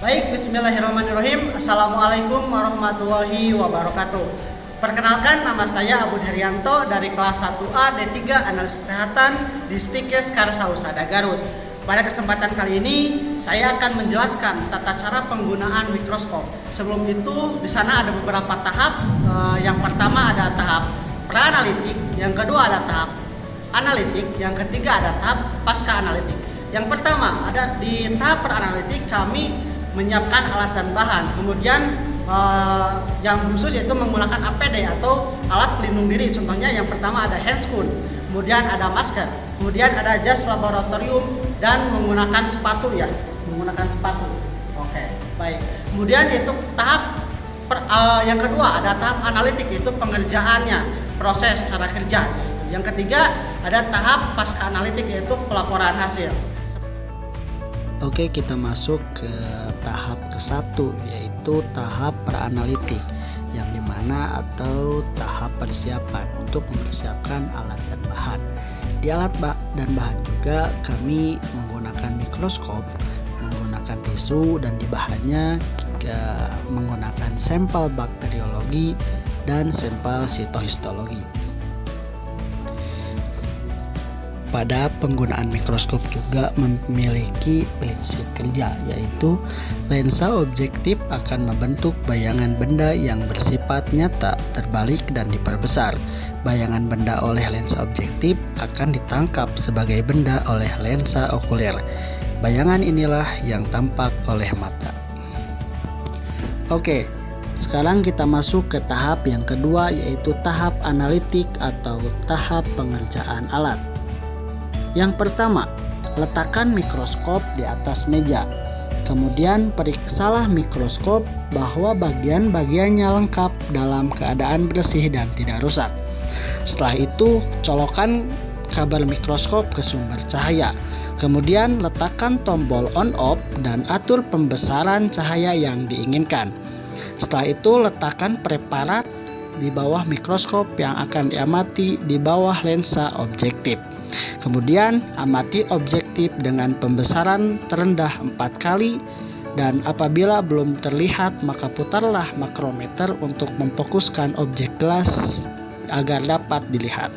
Baik, bismillahirrahmanirrahim. Assalamualaikum warahmatullahi wabarakatuh. Perkenalkan, nama saya Abu Herianto dari kelas 1A D3 Analisis Kesehatan di Stikes Karsahusada Garut. Pada kesempatan kali ini, saya akan menjelaskan tata cara penggunaan mikroskop. Sebelum itu, di sana ada beberapa tahap. Yang pertama ada tahap pra-analitik, yang kedua ada tahap analitik, yang ketiga ada tahap pasca analitik. Yang pertama ada di tahap pra-analitik, kami menyiapkan alat dan bahan. Kemudian yang khusus yaitu menggunakan APD atau alat pelindung diri. Contohnya yang pertama ada handscoon, kemudian ada masker, kemudian ada jas laboratorium dan menggunakan sepatu ya, menggunakan sepatu. Oke, baik. Kemudian yaitu tahap yang kedua ada tahap analitik, yaitu pengerjaannya, proses cara kerja. Yang ketiga ada tahap pasca analitik, yaitu pelaporan hasil. Oke, kita masuk ke tahap ke-1, yaitu tahap pra-analitik, yang dimana atau tahap persiapan untuk mempersiapkan alat dan bahan. Di alat dan bahan juga kami menggunakan mikroskop, menggunakan tisu, dan di bahannya menggunakan sampel bakteriologi dan sampel sitohistologi. Pada penggunaan mikroskop juga memiliki prinsip kerja, yaitu lensa objektif akan membentuk bayangan benda yang bersifat nyata, terbalik, dan diperbesar. Bayangan benda oleh lensa objektif akan ditangkap sebagai benda oleh lensa okuler. Bayangan inilah yang tampak oleh mata. Oke, sekarang kita masuk ke tahap yang kedua, yaitu tahap analitik atau tahap pengerjaan alat. Yang pertama, letakkan mikroskop di atas meja. Kemudian periksalah mikroskop bahwa bagian-bagiannya lengkap dalam keadaan bersih dan tidak rusak. Setelah itu, colokkan kabel mikroskop ke sumber cahaya. Kemudian letakkan tombol on off dan atur pembesaran cahaya yang diinginkan. Setelah itu, letakkan preparat di bawah mikroskop yang akan diamati di bawah lensa objektif. Kemudian amati objektif dengan pembesaran terendah 4 kali, dan apabila belum terlihat maka putarlah makrometer untuk memfokuskan objek gelas agar dapat dilihat.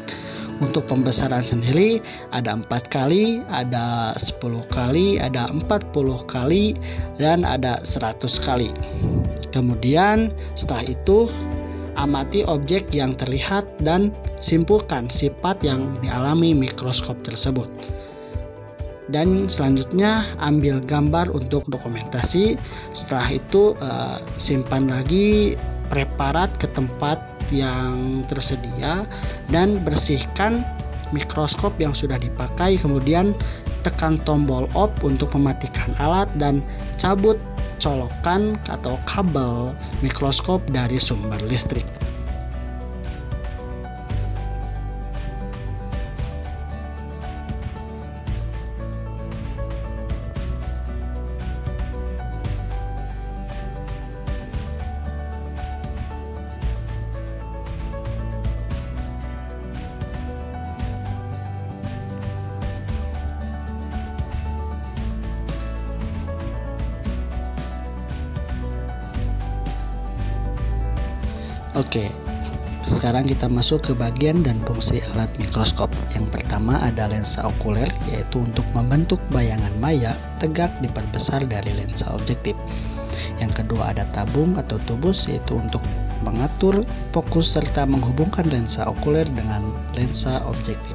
Untuk pembesaran sendiri ada 4 kali, ada 10 kali, ada 40 kali, dan ada 100 kali. Kemudian setelah itu amati objek yang terlihat dan simpulkan sifat yang dialami mikroskop tersebut. Dan selanjutnya ambil gambar untuk dokumentasi. Setelah itu simpan lagi preparat ke tempat yang tersedia dan bersihkan mikroskop yang sudah dipakai. Kemudian tekan tombol off untuk mematikan alat dan cabut colokan atau kabel mikroskop dari sumber listrik. Oke, sekarang kita masuk ke bagian dan fungsi alat mikroskop. Yang pertama ada lensa okuler, yaitu untuk membentuk bayangan maya tegak diperbesar dari lensa objektif. Yang kedua ada tabung atau tubus, yaitu untuk mengatur fokus serta menghubungkan lensa okuler dengan lensa objektif.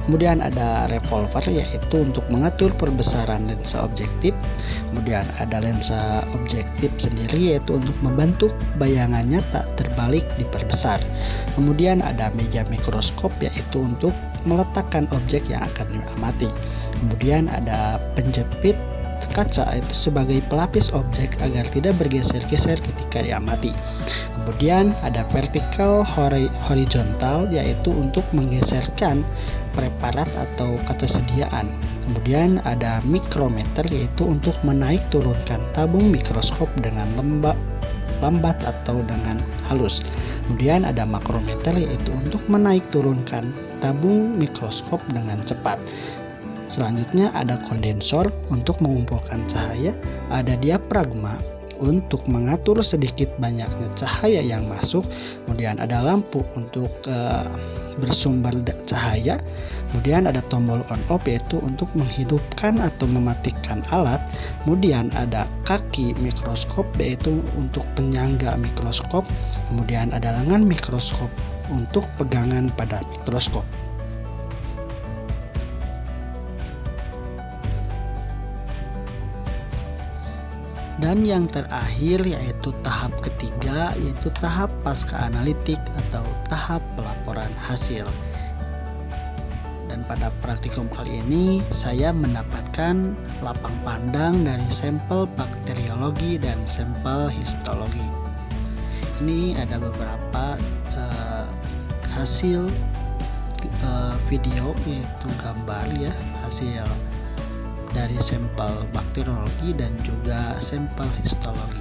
Kemudian ada revolver, yaitu untuk mengatur perbesaran lensa objektif. Kemudian ada lensa objektif sendiri, yaitu untuk membentuk bayangan nyata terbalik diperbesar. Kemudian ada meja mikroskop, yaitu untuk meletakkan objek yang akan diamati. Kemudian ada penjepit kaca, itu sebagai pelapis objek agar tidak bergeser-geser ketika diamati. Kemudian ada vertikal horizontal, yaitu untuk menggeserkan preparat atau ketersediaan. Kemudian ada mikrometer, yaitu untuk menaik turunkan tabung mikroskop dengan lambat atau dengan halus. Kemudian ada makrometer, yaitu untuk menaik turunkan tabung mikroskop dengan cepat. Selanjutnya ada kondensor untuk mengumpulkan cahaya, ada diafragma untuk mengatur sedikit banyaknya cahaya yang masuk, kemudian ada lampu untuk bersumber cahaya, kemudian ada tombol on off yaitu untuk menghidupkan atau mematikan alat, kemudian ada kaki mikroskop yaitu untuk penyangga mikroskop, kemudian ada lengan mikroskop untuk pegangan pada mikroskop. Dan yang terakhir yaitu tahap ketiga, yaitu tahap pasca analitik atau tahap pelaporan hasil. Dan pada praktikum kali ini saya mendapatkan lapang pandang dari sampel bakteriologi dan sampel histologi. Ini ada beberapa hasil video, yaitu gambar ya, hasil dari sampel bakteriologi dan juga sampel histologi.